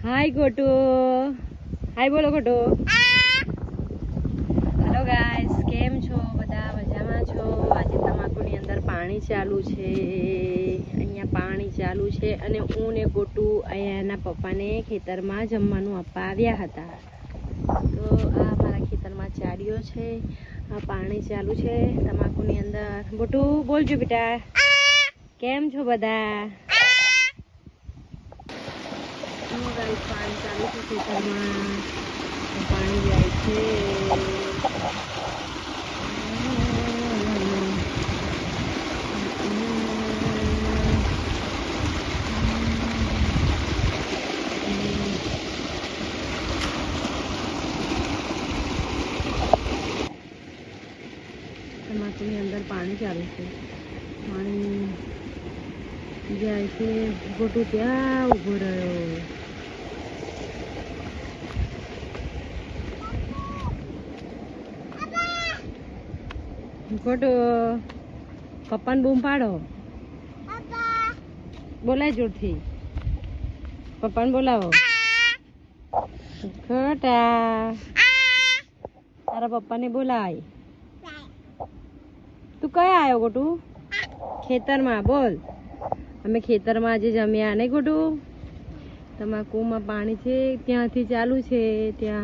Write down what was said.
हाय गोटू, हाय बोलो gotu. Hello guys, केम छो बधा? मजामां छो? आज तमाकुनी अंदर पाणी चालू छे, अहींया पाणी चालू छे अने हूँ ने गोटू अहींयाना पप्पाने खेतरमां जमवानुं आपवा आव्या हता। तो आ मारा खेतरमां चाल्यो छे, आ पाणी चालू छे तमाकुनी अंदर। गोटू बोलजो बेटा, केम छो बधा? पानी चालू है खेतर में, पानी जाए छे। टमाटर अंदर पानी चालू है, पानी जाए छे। गोटू त्या उभो रह्यो। गोटू पप्पा ने बूम पाड़ो, बोलाय जोर थी, पप्पा ने बोलावो। गोटा तारा पप्पा ने बोलाय। तू कया आयो गोटू? खेतर में बोल। अमे खेतर में आज जम्या नहीं गोटू? तमाकू में पानी छे, त्यांथी चालू छे, त्या